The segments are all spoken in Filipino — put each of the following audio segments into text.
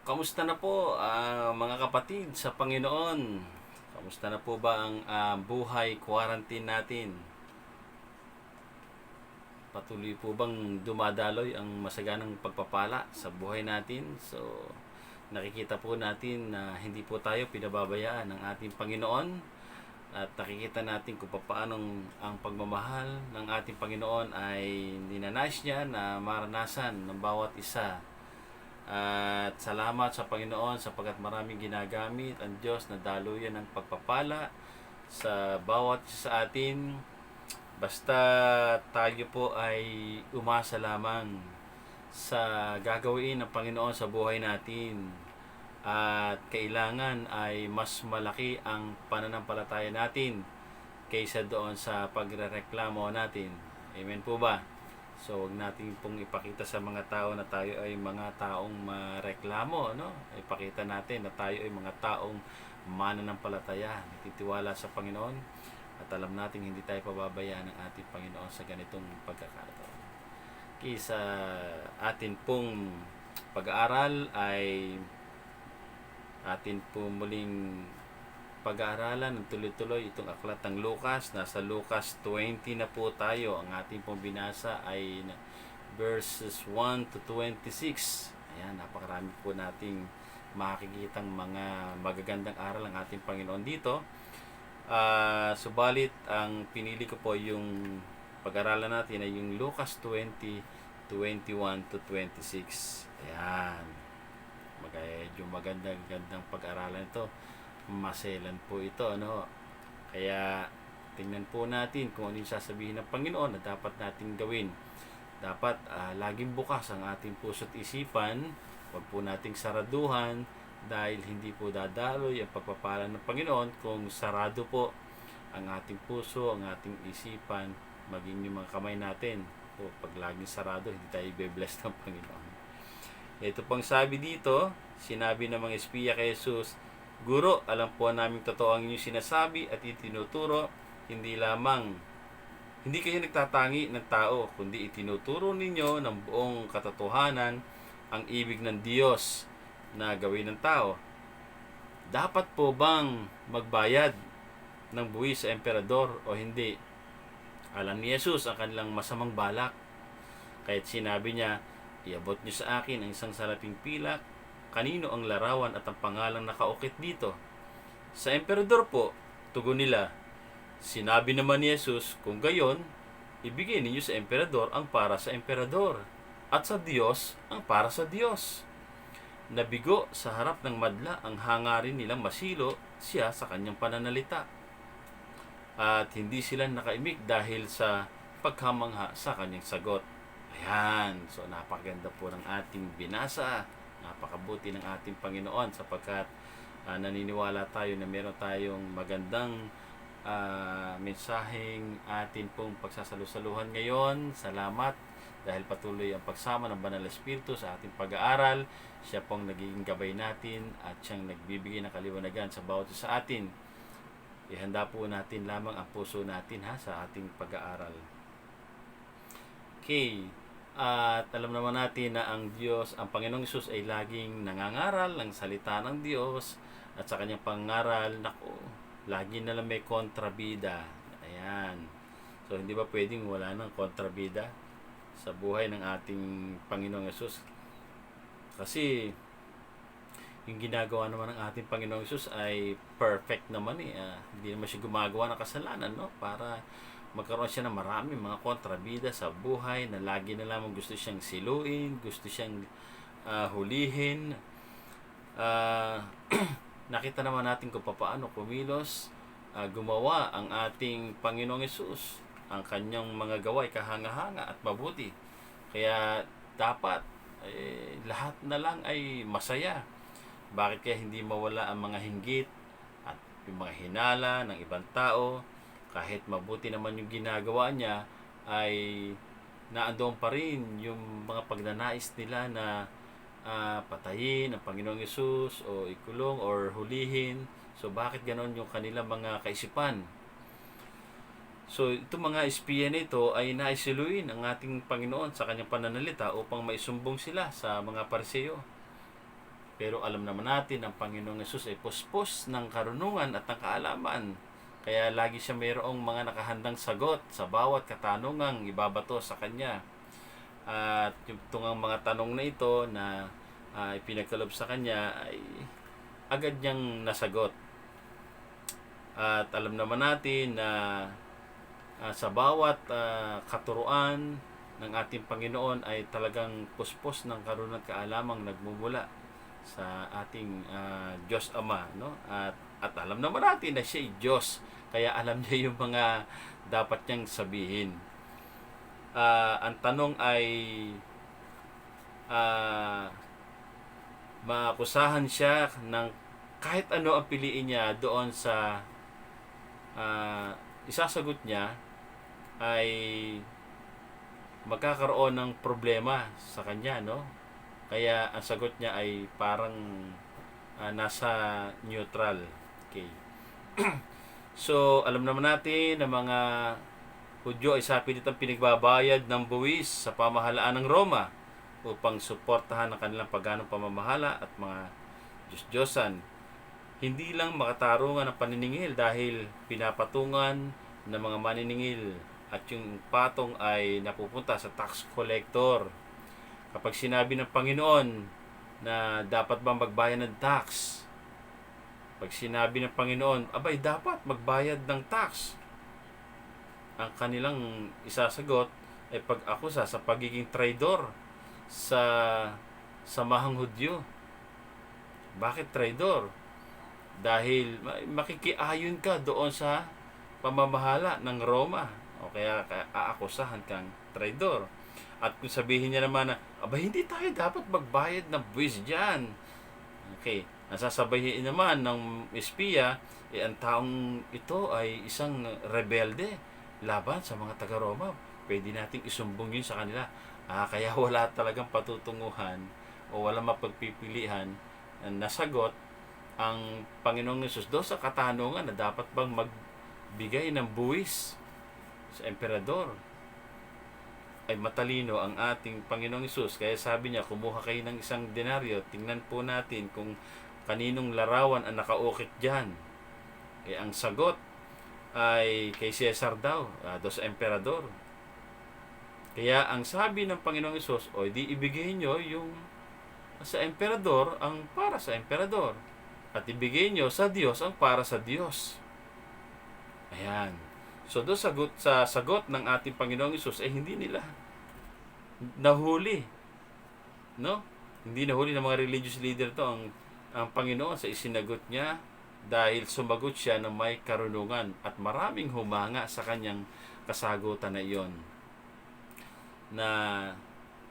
Kamusta na po mga kapatid sa Panginoon? Kamusta na po ba ang buhay quarantine natin? Patuloy po bang dumadaloy ang masaganang pagpapala sa buhay natin? So, nakikita po natin na hindi po tayo pinababayaan ng ating Panginoon at nakikita natin kung paano ang pagmamahal ng ating Panginoon ay ninanais niya na maranasan ng bawat isa. At salamat sa Panginoon sapagkat maraming ginagamit ang Diyos na daluyan ng pagpapala sa bawat isa sa atin. Basta tayo po ay umasa lamang sa gagawin ng Panginoon sa buhay natin. At kailangan ay mas malaki ang pananampalataya natin kaysa doon sa pagrereklamo natin. Amen po ba? So, huwag natin pong ipakita sa mga tao na tayo ay mga taong mareklamo, no? Ipakita natin na tayo ay mga taong mananampalataya, nagtitiwala sa Panginoon, at alam natin hindi tayo pababayaan ng ating Panginoon sa ganitong pagkakataon. Kisa atin pong pag-aaral ay atin po muling pag-aaralan ng tuloy-tuloy itong aklat ng Lucas. Nasa Lucas 20 na po tayo. Ang ating pong binasa ay verses 1 to 26. Ayan, napakarami po nating makikitang mga magagandang aral ng ating Panginoon dito. Subalit, ang pinili ko po yung pag-aralan natin ay yung Lucas 20, 21 to 26. Ayan. Medyo magandang pag-aralan ito. Maselan po ito, ano? Kaya tingnan po natin kung ano yung sasabihin ng Panginoon na dapat natin gawin. Dapat laging bukas ang ating puso't isipan. Huwag po nating saraduhan dahil hindi po dadaloy ang pagpapala ng Panginoon kung sarado po ang ating puso, ang ating isipan, maging yung mga kamay natin. So, pag laging sarado, hindi tayo i-bless ng Panginoon. Ito pang sabi dito, sinabi ng mga espiya kay Jesus, Guro, alam po namin totoo ang inyong sinasabi at itinuturo, hindi kayo nagtatangi ng tao, kundi itinuturo ninyo ng buong katotohanan ang ibig ng Diyos na gawin ng tao. Dapat po bang magbayad ng buwis sa emperador o hindi? Alam ni Jesus ang kanilang masamang balak. Kahit sinabi niya, iabot niyo sa akin ang isang salaping pilak, kanino ang larawan at ang pangalang nakaukit dito? Sa emperador po, tugon nila. Sinabi naman ni Jesus, kung gayon, ibigay ninyo sa emperador ang para sa emperador, at sa Diyos ang para sa Diyos. Nabigo sa harap ng madla ang hangarin nilang masilo siya sa kanyang pananalita. At hindi sila nakaimik dahil sa paghamangha sa kanyang sagot. Ayan, so napakaganda po ng ating binasa. Napakabuti ng ating Panginoon sapagkat naniniwala tayo na meron tayong magandang mensaheng atin pong pagsasalusaluhan ngayon. Salamat dahil patuloy ang pagsama ng Banal na Espiritu sa ating pag-aaral. Siya pong nagiging gabay natin at siyang nagbibigay ng kaliwanagan sa bawat isa sa atin. Ihanda po natin lamang ang puso natin sa ating pag-aaral. Okay. At alam naman natin na ang Diyos, ang Panginoong Hesus ay laging nangangaral ng salita ng Diyos at sa kanyang pangaral, lagi na lang may kontrabida. Ayan. So, hindi ba pwedeng wala ng kontrabida sa buhay ng ating Panginoong Hesus? Kasi, yung ginagawa naman ng ating Panginoong Hesus ay perfect naman hindi naman siya gumagawa ng kasalanan, no? Para magkaroon siya ng marami mga kontrabida sa buhay na lagi na lamang gusto siyang siluin, gusto siyang hulihin. Nakita naman natin kung paano kumilos, gumawa ang ating Panginoong Hesus. Ang kanyang mga gawa ay kahanga-hanga at mabuti. Kaya dapat lahat na lang ay masaya. Bakit kaya hindi mawala ang mga hinggit at yung mga hinala ng ibang tao? Kahit mabuti naman yung ginagawa niya, ay naandoon pa rin yung mga pagnanais nila na patayin ang Panginoong Hesus o ikulong or hulihin. So bakit ganon yung kanilang mga kaisipan? So itong mga espiya nito ay naisiluin ang ating Panginoon sa kanyang pananalita upang maisumbong sila sa mga Pariseo. Pero alam naman natin, ang Panginoong Yesus ay puspos ng karunungan at ng kaalaman. Kaya lagi siya mayroong mga nakahandang sagot sa bawat katanungang ibabato sa Kanya. At yung tungang mga tanong na ito na ipinagkalob sa Kanya ay agad niyang nasagot. At alam naman natin na sa bawat katuruan ng ating Panginoon ay talagang puspos ng karunungan at kaalamang nagmumula sa ating Diyos Ama, no? At alam naman natin na siya ay Diyos, kaya alam niya yung mga dapat niyang sabihin. Ang tanong ay maakusahan siya ng kahit ano ang piliin niya doon sa isasagot niya, ay magkakaroon ng problema sa kanya, no? Kaya ang sagot niya ay parang nasa neutral. Okay. So, alam naman natin na mga Hudyo ay sa pilitang pinagbabayad ng buwis sa pamahalaan ng Roma upang suportahan ang kanilang paganong pamamahala at mga Diyos-Diyosan. Hindi lang makatarungan ang paniningil dahil pinapatungan ng mga maniningil at yung patong ay napupunta sa tax collector. Kapag sinabi ng Panginoon na dapat ba magbayad ng tax, pag sinabi ng Panginoon, abay dapat magbayad ng tax, ang kanilang isasagot ay pag-akusa sa pagiging traidor sa samahang Hudyo. Bakit traidor? Dahil makikiayon ka doon sa pamamahala ng Roma, o kaya aakusahan kang traidor. At kung sabihin niya naman na, aba hindi tayo dapat magbayad ng buwis dyan. Okay, nasasabayin naman ng espiya, ang taong ito ay isang rebelde laban sa mga taga-Roma. Pwede nating isumbong yun sa kanila. Kaya wala talagang patutunguhan o wala mapagpipilian na nasagot ang Panginoong Yesus doon sa katanungan na dapat bang magbigay ng buwis sa emperador. Ay matalino ang ating Panginoong Yesus. Kaya sabi niya, kumuha kayo ng isang denaryo, tingnan po natin kung kaninong larawan ang nakaukit dyan. Kaya ang sagot ay kay Caesar daw, do sa emperador. Kaya ang sabi ng Panginoong Yesus, o di ibigay nyo yung sa emperador ang para sa emperador, at ibigay nyo sa Diyos ang para sa Diyos. Ayan. So doon sa sagot ng ating Panginoong Yesus ay hindi nila nahuli, no? Hindi nahuli ng mga religious leader to ang Panginoon sa isinagot niya, dahil sumagot siya na may karunungan at maraming humanga sa kanyang kasagutan na iyon. Na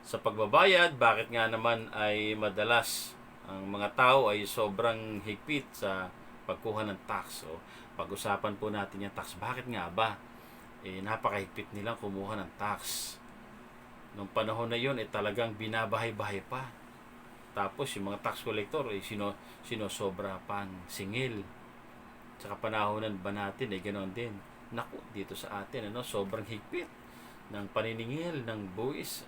sa pagbabayad, bakit nga naman ay madalas ang mga tao ay sobrang higpit sa pagkuha ng tax? O pag-usapan po natin yung tax. Bakit nga ba? Napakahigpit nilang kumuha ng tax. Nung panahon na yun, talagang binabahay-bahay pa. Tapos yung mga tax collector ay sinosobra pang singil. Sa kapanahonan ba natin ay ganoon din. Naku, dito sa atin sobrang higpit ng paniningil ng buwis,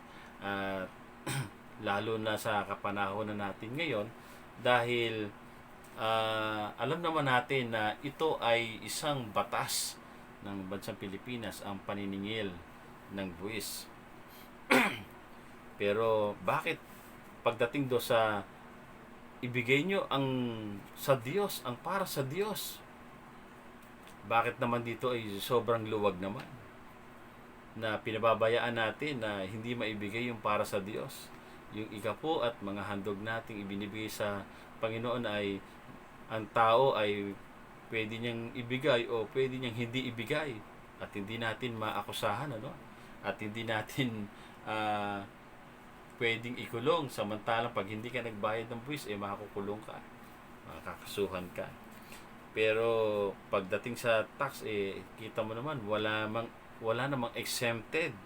lalo na sa kapanahonan natin ngayon, dahil alam naman natin na ito ay isang batas ng bansang Pilipinas, ang paniningil ng buwis. Pero bakit pagdating do sa ibigay nyo ang sa Diyos, ang para sa Diyos, bakit naman dito ay sobrang luwag naman, na pinababayaan natin na hindi maibigay yung para sa Diyos? Yung ikapo at mga handog nating ibinibigay sa Panginoon ay ang tao ay pwede niyang ibigay o pwede niyang hindi ibigay, at hindi natin maakusahan, at hindi natin pwedeng ikulong. Samantalang pag hindi ka nagbayad ng buwis, makakukulong ka, makakasuhan ka. Pero pagdating sa tax, kita mo naman wala namang exempted.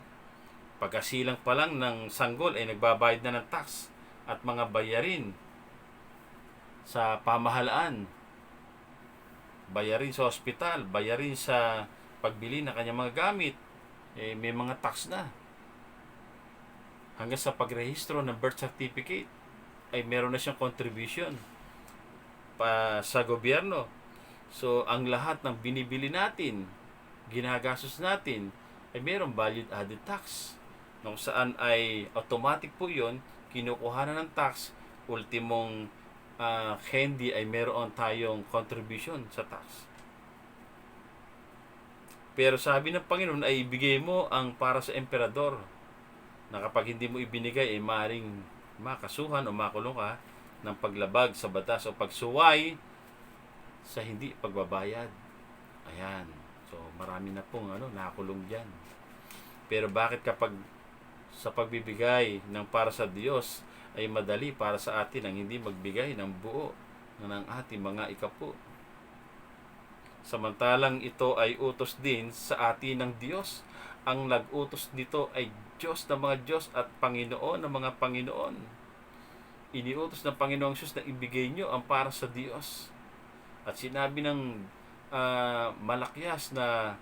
Pagkasilang pa lang ng sanggol ay nagbabayad na ng tax at mga bayarin sa pamahalaan, bayarin sa ospital, bayarin sa pagbili ng kanyang mga gamit, may mga tax na. Hanggang sa pagrehistro ng birth certificate, ay meron na siyang contribution pa sa gobyerno. So, ang lahat ng binibili natin, ginagastos natin, ay mayroong value added tax. Kung saan ay automatic po yon, kinukuha na ng tax, ultimong candy ay meron tayong contribution sa tax. Pero sabi ng Panginoon ay ibigay mo ang para sa emperador, na kapag hindi mo ibinigay ay maaaring makasuhan o makulong ka ng paglabag sa batas o pagsuway sa hindi pagbabayad. Ayan. So, marami na pong nakulong dyan. Pero bakit kapag sa pagbibigay ng para sa Diyos ay madali para sa atin ang hindi magbigay ng buo ng ating mga ikapu? Samantalang ito ay utos din sa atin ng Diyos. Ang nag-utos nito ay Diyos ng mga Diyos at Panginoon ng mga Panginoon. Iniutos ng Panginoong Diyos na ibigay nyo ang para sa Diyos. At sinabi ng Malakyas na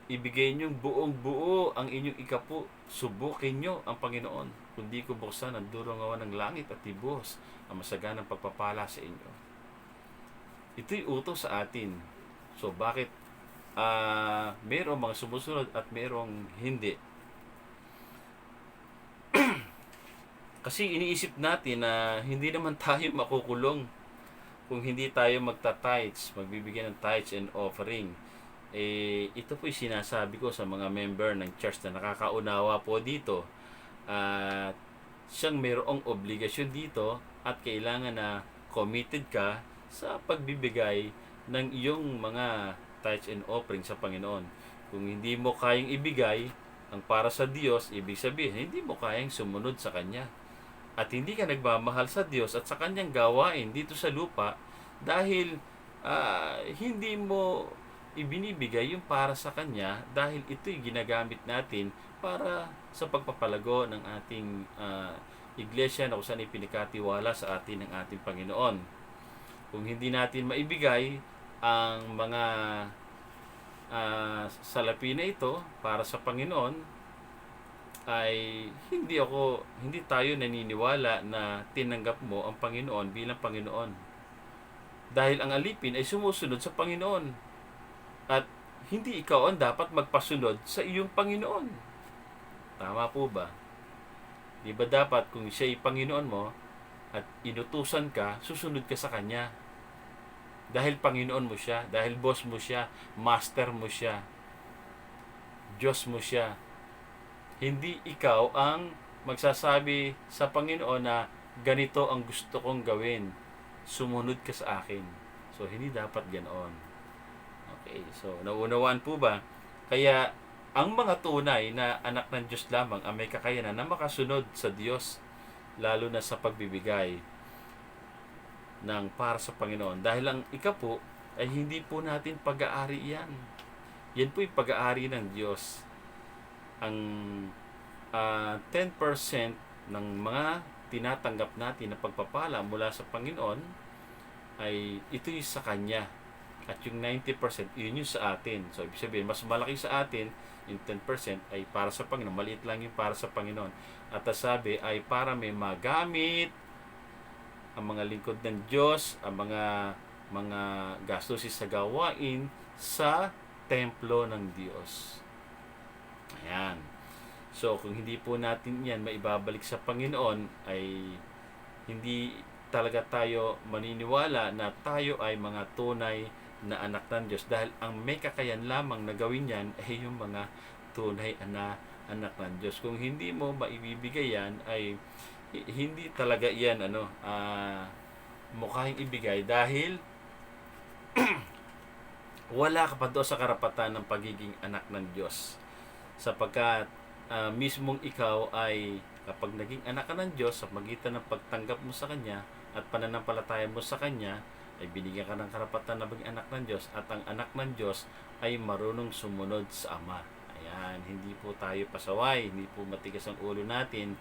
ibigay nyo buong buo ang inyong ikapu. Subukin nyo ang Panginoon. Kundi ko buksan ang durong awan ng langit at ibuhos ang masaganang pagpapala sa inyo. Ito'y utos sa atin. So, bakit mayroong mga sumusunod at mayroong hindi? Kasi iniisip natin na hindi naman tayo makukulong kung hindi tayo magta-tithes, magbibigay ng tithes and offering. Ito po'y sinasabi ko sa mga member ng church na nakakaunawa po dito. Siyang mayroong obligasyon dito at kailangan na committed ka sa pagbibigay ng iyong mga tithes and offering sa Panginoon. Kung hindi mo kayang ibigay ang para sa Diyos, ibig sabihin, hindi mo kayang sumunod sa Kanya. At hindi ka nagmamahal sa Diyos at sa Kanyang gawain dito sa lupa dahil hindi mo ibinibigay yung para sa Kanya dahil ito'y ginagamit natin para sa pagpapalago ng ating iglesia na kung saan ipinakatiwala sa atin ng ating Panginoon. Kung hindi natin maibigay ang mga salapi na ito para sa Panginoon, ay hindi tayo naniniwala na tinanggap mo ang Panginoon bilang Panginoon. Dahil ang alipin ay sumusunod sa Panginoon. At hindi ikaw ang dapat magpasunod sa iyong Panginoon. Tama po ba? Di ba dapat kung siya ay Panginoon mo at inutusan ka, susunod ka sa Kanya? Dahil Panginoon mo siya, dahil boss mo siya, master mo siya, Diyos mo siya. Hindi ikaw ang magsasabi sa Panginoon na ganito ang gusto kong gawin, sumunod ka sa akin. So, hindi dapat ganoon. Okay, so naunawaan po ba? Kaya, ang mga tunay na anak ng Diyos lamang ang may kakayanan na makasunod sa Diyos, lalo na sa pagbibigay ng para sa Panginoon. Dahil ang ikapu ay hindi po natin pag-aari yan. Yan po yung pag-aari ng Diyos. Ang 10% ng mga tinatanggap natin na pagpapala mula sa Panginoon ay ito'y sa Kanya. At yung 90%, yun yung sa atin. So, ibig sabihin, mas malaki sa atin, yung 10% ay para sa Panginoon. Maliit lang yung para sa Panginoon. At sabi ay para may magamit ang mga lingkod ng Diyos, ang mga gastusin sa gawain sa templo ng Diyos. Ayan. So, kung hindi po natin yan maibabalik sa Panginoon, ay hindi talaga tayo maniniwala na tayo ay mga tunay na anak ng Diyos. Dahil ang may kakayan lamang na gawin yan ay yung mga tunay na anak ng Diyos. Kung hindi mo maibibigay yan, ay hindi talaga yan mukhang ibigay dahil wala ka pa doon sa karapatan ng pagiging anak ng Diyos. Sapagkat mismong ikaw ay kapag naging anak ka ng Diyos sa magitan ng pagtanggap mo sa Kanya at pananampalataya mo sa Kanya, ay binigyan ka ng karapatan na maging anak ng Diyos at ang anak ng Diyos ay marunong sumunod sa Ama. Ayan, hindi po tayo pasaway, hindi po matigas ang ulo natin.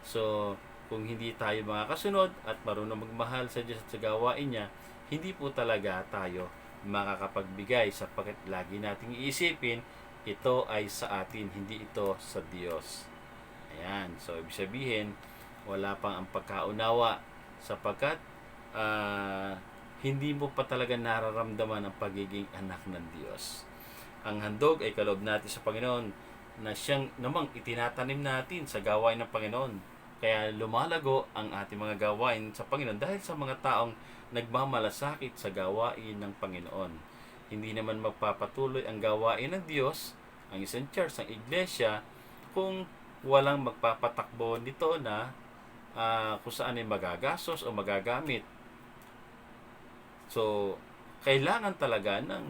So, kung hindi tayo makakasunod at marunong magmahal sa Diyos at sa gawain niya, hindi po talaga tayo makakapagbigay sapagkat lagi nating iisipin, ito ay sa atin, hindi ito sa Diyos. Ayan, so ibig sabihin, wala pang ang pagkaunawa, sapagkat ah, hindi mo pa talaga nararamdaman ang pagiging anak ng Diyos. Ang handog ay kaloob natin sa Panginoon na siyang namang itinatanim natin sa gawain ng Panginoon. Kaya lumalago ang ating mga gawain sa Panginoon dahil sa mga taong nagmamalasakit sa gawain ng Panginoon. Hindi naman magpapatuloy ang gawain ng Diyos, ang isang church, ang iglesia, kung walang magpapatakbo nito na kung saan ay magagastos o magagamit. So, kailangan talaga ng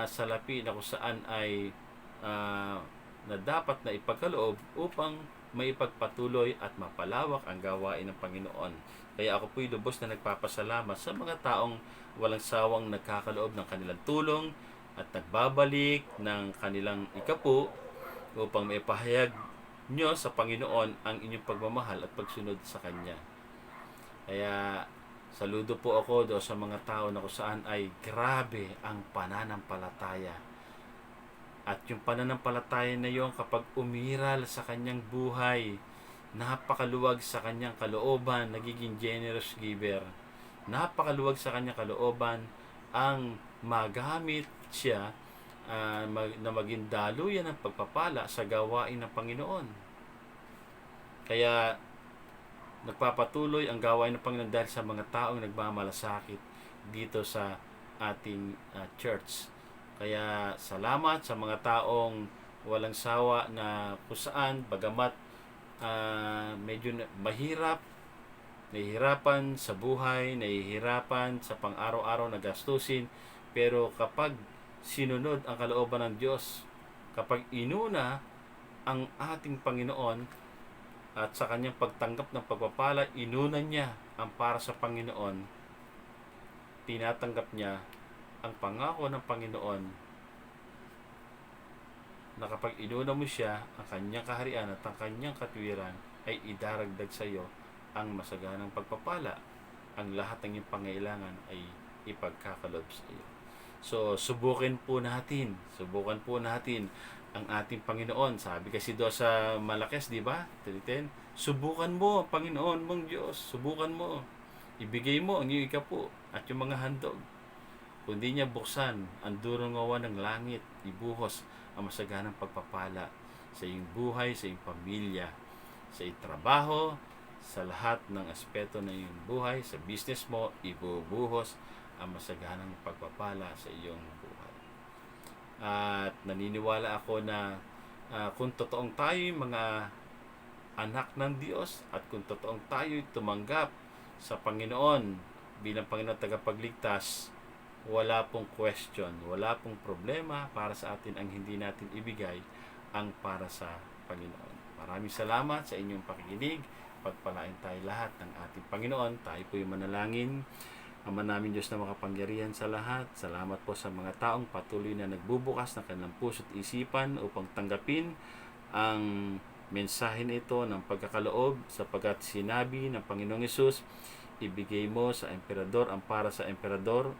salapi na kung saan ay na dapat na ipagkaloob upang maipagpatuloy at mapalawak ang gawain ng Panginoon. Kaya ako po'y lubos na nagpapasalamat sa mga taong walang sawang nagkakaloob ng kanilang tulong at nagbabalik ng kanilang ikapu upang maipahayag nyo sa Panginoon ang inyong pagmamahal at pagsunod sa Kanya. Kaya saludo po ako do sa mga tao na kung saan ay grabe ang pananampalataya. At yung pananampalataya na yon, kapag umiral sa kanyang buhay, napakaluwag sa kanyang kalooban, nagiging generous giver. Napakaluwag sa kanyang kalooban ang magamit siya na maging daluyan ng pagpapala sa gawain ng Panginoon. Kaya nagpapatuloy ang gawain ng Panginoon dahil sa mga taong nagmamalasakit dito sa ating church. Kaya salamat sa mga taong walang sawa na kung saan bagamat medyo mahirap, nahihirapan sa buhay, nahihirapan sa pang-araw-araw na gastusin, pero kapag sinunod ang kalooban ng Diyos, kapag inuna ang ating Panginoon at sa kanyang pagtanggap ng pagpapala, inuna niya ang para sa Panginoon, tinatanggap niya ang pangako ng Panginoon na kapag inuna mo siya, ang kanyang kaharian at ang kanyang katwiran ay idaragdag sa iyo ang masaganang pagpapala. Ang lahat ng iyong pangailangan ay ipagkakalob sa iyo. So, subukan po natin ang ating Panginoon. Sabi kasi doon sa Malakes, di ba? 3:10, subukan mo ang Panginoon mong Diyos. Subukan mo. Ibigay mo ang iyong ikapu at yung mga handog. Kung di niya buksan ang durong ngawan ng langit, ibuhos ang masaganang pagpapala sa iyong buhay, sa iyong pamilya, sa iyong trabaho, sa lahat ng aspeto ng iyong buhay, sa business mo, ibubuhos ang masaganang pagpapala sa iyong buhay. At naniniwala ako na kung totoong tayo mga anak ng Diyos at kung totoong tayo tumanggap sa Panginoon bilang Panginoon tagapagligtas, wala pong question, wala pong problema para sa atin ang hindi natin ibigay ang para sa Panginoon. Maraming salamat sa inyong pakikinig. Pagpalain tayo lahat ng ating Panginoon. Tayo po yung manalangin. Ama namin Diyos na makapangyarihan sa lahat, salamat po sa mga taong patuloy na nagbubukas ng kanilang puso at isipan upang tanggapin ang mensahe nito ng pagkakaloob, sapagkat sinabi ng Panginoong Hesus, ibigay mo sa emperador ang para sa emperador.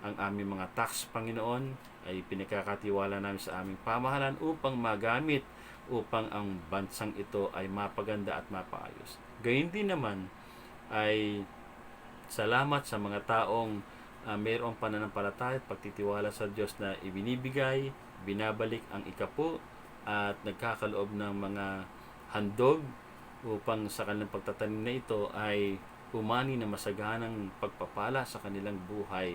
Ang aming mga tax, Panginoon, ay pinagkakatiwala namin sa aming pamahalaan upang magamit upang ang bansang ito ay mapaganda at mapaayos. Gayun din naman ay salamat sa mga taong mayroong pananampalataya at pagtitiwala sa Diyos na ibinibigay, binabalik ang ikapu at nagkakaloob ng mga handog upang sa kanilang pagtatanim na ito ay umani na masaganang pagpapala sa kanilang buhay.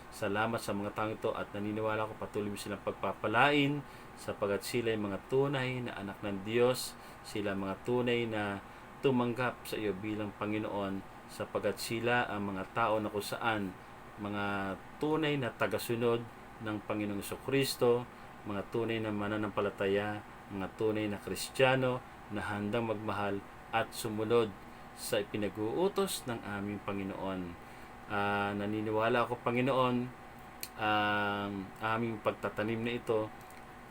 Salamat sa mga taong ito at naniniwala ko patuloy silang pagpapalain sapagat sila ay mga tunay na anak ng Diyos, sila mga tunay na tumanggap sa iyo bilang Panginoon, sapagat sila ang mga tao na kung saan mga tunay na tagasunod ng Panginoong Jesucristo, mga tunay na mananampalataya, mga tunay na Kristiyano na handang magmahal at sumunod sa ipinag-uutos ng aming Panginoon. Naniniwala ako, Panginoon, ang aming pagtatanim na ito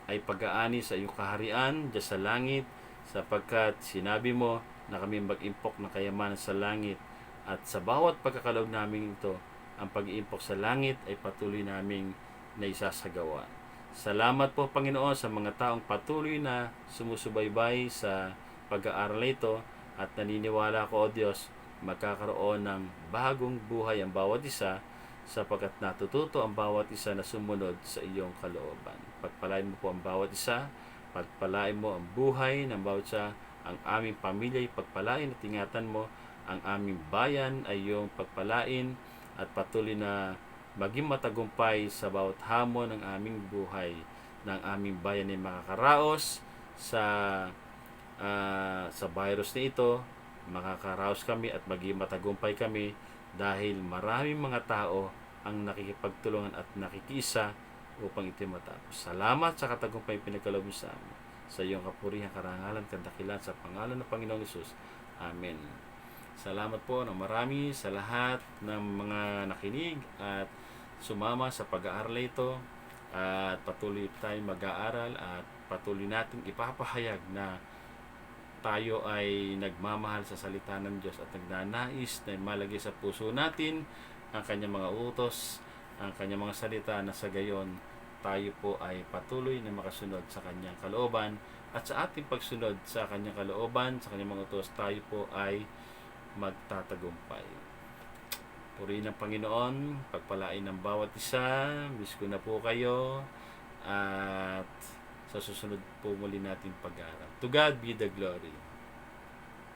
ay pag-aani sa iyong kaharian diyan sa langit, sapagkat sinabi mo na kami mag-impok ng kayamanan sa langit, at sa bawat pagkakaloob namin ito, ang pag-iimpok sa langit ay patuloy naming naisasagawa. Salamat po, Panginoon, sa mga taong patuloy na sumusubaybay sa pag-aaral ito At naniniwala ako, O Diyos, magkakaroon ng bagong buhay ang bawat isa sapagkat natututo ang bawat isa na sumunod sa iyong kalooban. Pagpalain mo po ang bawat isa, pagpalain mo ang buhay ng bawat isa, ang aming pamilya ay pagpalain at ingatan mo, ang aming bayan ay iyong pagpalain at patuloy na maging matagumpay sa bawat hamon ng aming buhay, ng aming bayan ay makakaraos sa virus na ito. Makakaraos kami at maging matagumpay kami dahil maraming mga tao ang nakikipagtulungan at nakikiisa upang ito matapos. Salamat sa katagumpay pinagkaloob mo sa amin. Sa iyong kapurihan, karangalan, kandakilan sa pangalan ng Panginoong Hesus. Amen. Salamat po ng marami sa lahat ng mga nakinig at sumama sa pag-aaral ito, at patuloy tayong mag-aaral at patuloy natin ipapahayag na tayo ay nagmamahal sa salita ng Diyos at nagnanais na malagay sa puso natin ang kanyang mga utos, ang kanyang mga salita, na sa gayon tayo po ay patuloy na makasunod sa kanyang kalooban, at sa ating pagsunod sa kanyang kalooban, sa kanyang mga utos, tayo po ay magtatagumpay. Purihin ng Panginoon, pagpalain ng bawat isa. Miss ko na po kayo, at sa susunod po muli natin pag-aaral. To God be the glory.